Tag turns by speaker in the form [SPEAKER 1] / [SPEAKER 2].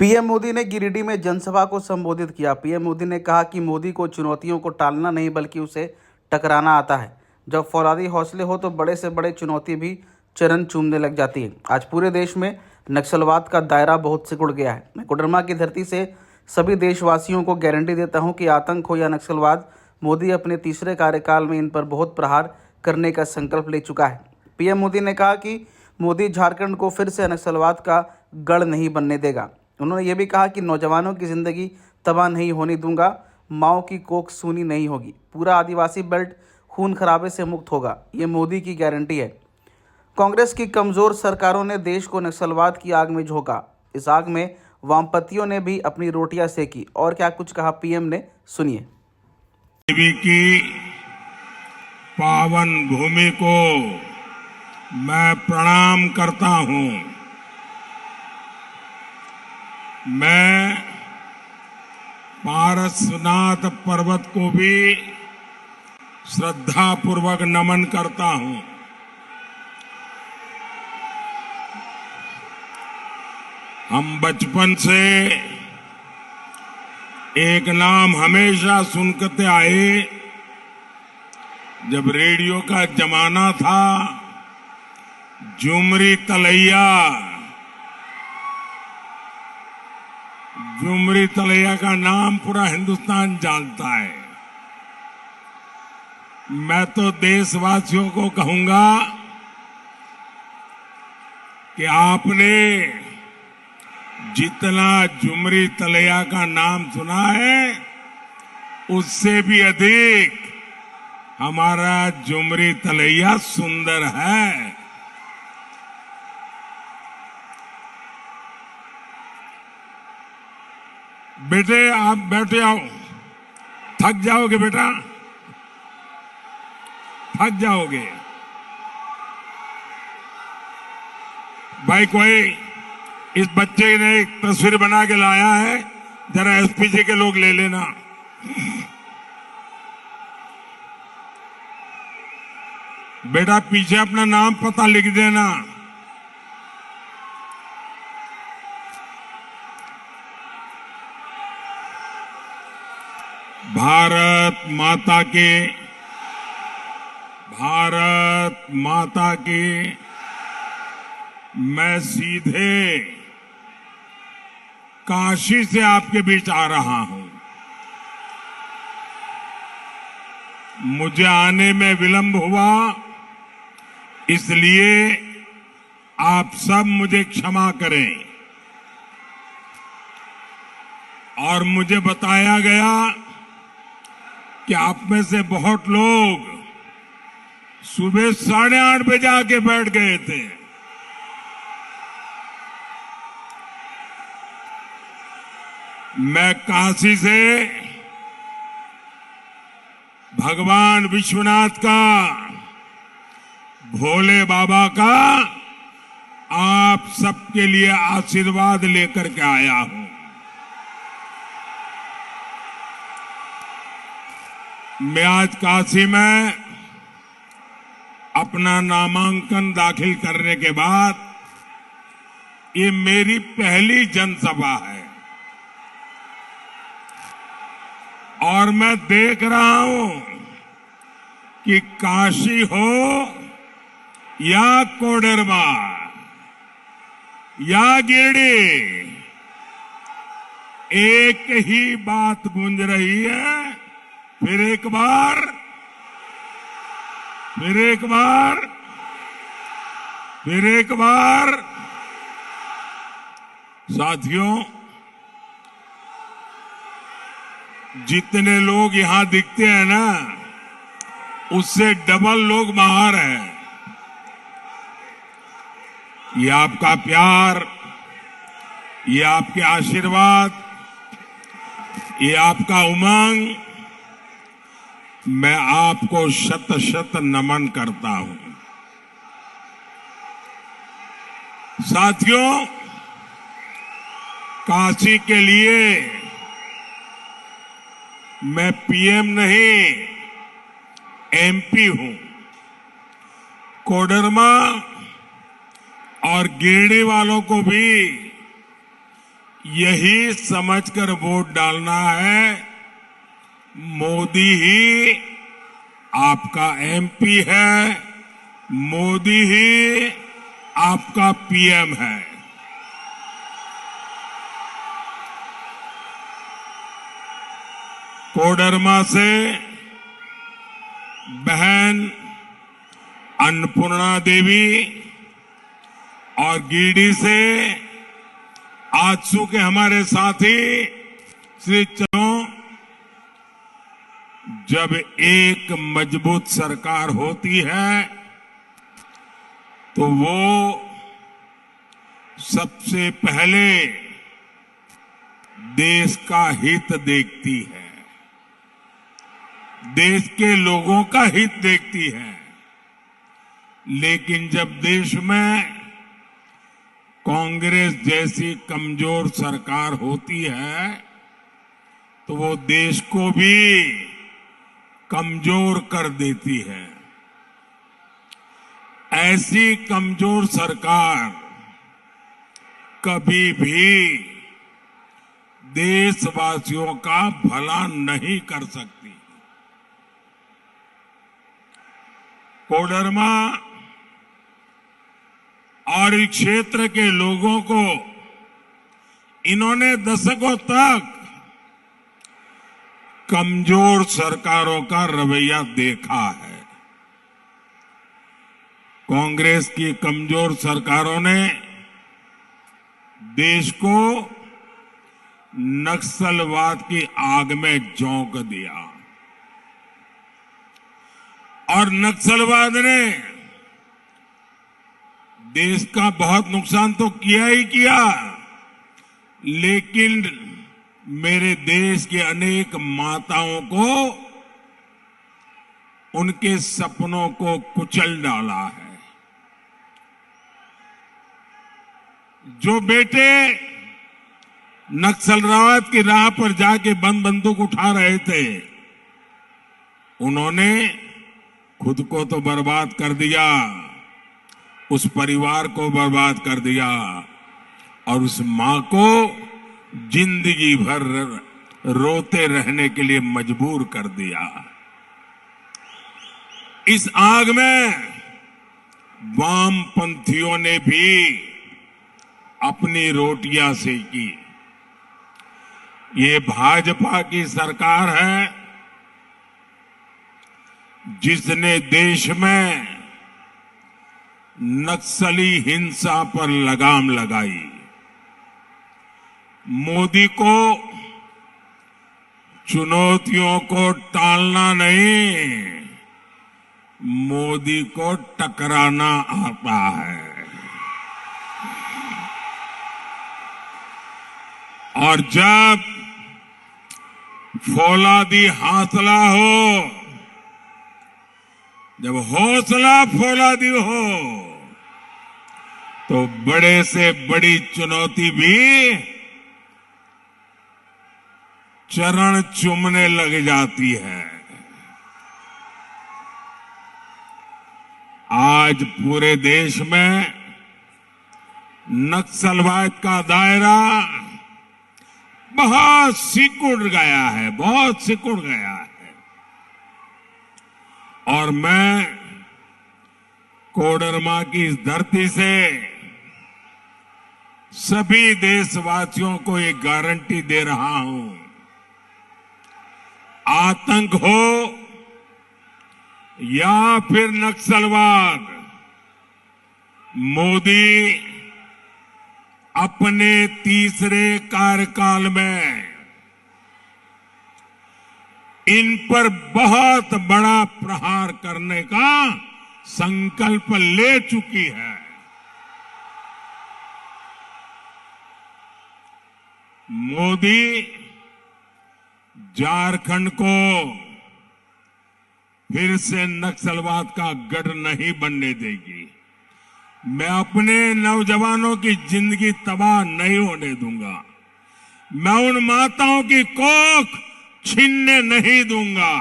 [SPEAKER 1] PM Modi ने गिरिडीह में जनसभा को संबोधित किया। पीएम मोदी ने कहा कि मोदी को चुनौतियों को टालना नहीं बल्कि उसे टकराना आता है। जब फौलादी हौसले हो तो बड़े से बड़े चुनौती भी चरण चूमने लग जाती है। आज पूरे देश में नक्सलवाद का दायरा बहुत सिकुड़ गया है। मैं कोडरमा की धरती से सभी देशवासियों को गारंटी देता हूं कि आतंक हो या नक्सलवाद, मोदी अपने तीसरे कार्यकाल में इन पर बहुत प्रहार करने का संकल्प ले चुका है। पीएम मोदी ने कहा कि मोदी झारखंड को फिर से नक्सलवाद का गढ़ नहीं बनने देगा। उन्होंने ये भी कहा कि नौजवानों की ज़िंदगी तबाह नहीं होने दूंगा, माओ की कोख सूनी नहीं होगी, पूरा आदिवासी बेल्ट खून खराबे से मुक्त होगा, ये मोदी की गारंटी है। कांग्रेस की कमज़ोर सरकारों ने देश को नक्सलवाद की आग में झोंका। इस आग में वामपंथियों ने भी अपनी रोटियां सेकी। और क्या कुछ कहा पीएम ने, सुनिए।
[SPEAKER 2] देवी की पावन भूमि को मैं प्रणाम करता हूं। मैं पारसनाथ पर्वत को भी श्रद्धापूर्वक नमन करता हूं। हम बचपन से एक नाम हमेशा सुनते आए। जब रेडियो का जमाना था, झुमरी तलैया। झुमरी तलैया का नाम पूरा हिंदुस्तान जानता है। मैं तो देशवासियों को कहूंगा कि आपने जितना झुमरी तलैया का नाम सुना है, उससे भी अधिक हमारा झुमरी तलैया सुंदर है। बेटे, आप बैठे आओ। थक जाओगे बेटा, थक जाओगे। भाई, कोई इस बच्चे ने एक तस्वीर बना के लाया है, जरा एसपीजी के लोग ले लेना। बेटा, पीछे अपना नाम पता लिख देना। भारत माता की मैं सीधे काशी से आपके बीच आ रहा हूं। मुझे आने में विलंब हुआ, इसलिए आप सब मुझे क्षमा करें। और मुझे बताया गया कि आप में से बहुत लोग सुबह 8:30 बजे आके बैठ गए थे। मैं काशी से भगवान विश्वनाथ का, भोले बाबा का आप सबके लिए आशीर्वाद लेकर के आया हूं। मैं आज काशी में अपना नामांकन दाखिल करने के बाद ये मेरी पहली जनसभा है। और मैं देख रहा हूं कि काशी हो या कोडरमा या गिरिडीह, एक ही बात गूंज रही है। फिर एक बार। साथियों, जितने लोग यहां दिखते हैं ना, उससे डबल लोग बाहर हैं। ये आपका प्यार, ये आपके आशीर्वाद, ये आपका उमंग, मैं आपको शत शत नमन करता हूं। साथियों, काशी के लिए मैं पीएम नहीं, एमपी हूं। कोडरमा और गिरिडीह वालों को भी यही समझकर वोट डालना है। मोदी ही आपका एमपी है, मोदी ही आपका पीएम है। कोडरमा से बहन अन्नपूर्णा देवी और गिरिडीह से आजसू के हमारे साथी श्री चनो, जब एक मजबूत सरकार होती है तो वो सबसे पहले देश का हित देखती है, देश के लोगों का हित देखती है। लेकिन जब देश में कांग्रेस जैसी कमजोर सरकार होती है तो वो देश को भी कमजोर कर देती है। ऐसी कमजोर सरकार कभी भी देशवासियों का भला नहीं कर सकती। कोडरमा और इस क्षेत्र के लोगों को इन्होंने दशकों तक कमजोर सरकारों का रवैया देखा है। कांग्रेस की कमजोर सरकारों ने देश को नक्सलवाद की आग में झोंक दिया और नक्सलवाद ने देश का बहुत नुकसान तो किया ही किया, लेकिन मेरे देश के अनेक माताओं को, उनके सपनों को कुचल डाला है। जो बेटे नक्सलवाद की राह पर जाके बंदूक उठा रहे थे, उन्होंने खुद को तो बर्बाद कर दिया, उस परिवार को बर्बाद कर दिया और उस मां को जिंदगी भर रोते रहने के लिए मजबूर कर दिया। इस आग में वामपंथियों ने भी अपनी रोटियां सेकी। ये भाजपा की सरकार है जिसने देश में नक्सली हिंसा पर लगाम लगाई। मोदी को चुनौतियों को टालना नहीं, मोदी को टकराना आता है। और जब फौलादी हौसला हो, जब हौसला फौलादी हो, तो बड़े से बड़ी चुनौती भी चरण चूमने लग जाती है। आज पूरे देश में नक्सलवाद का दायरा बहुत सिकुड़ गया है, बहुत सिकुड़ गया है। और मैं कोडरमा की इस धरती से सभी देशवासियों को एक गारंटी दे रहा हूं, आतंक हो या फिर नक्सलवाद, मोदी अपने तीसरे कार्यकाल में इन पर बहुत बड़ा प्रहार करने का संकल्प ले चुकी है। मोदी झारखंड को फिर से नक्सलवाद का गढ़ नहीं बनने देगी। मैं अपने नौजवानों की जिंदगी तबाह नहीं होने दूंगा। मैं उन माताओं की कोख छीनने नहीं दूंगा।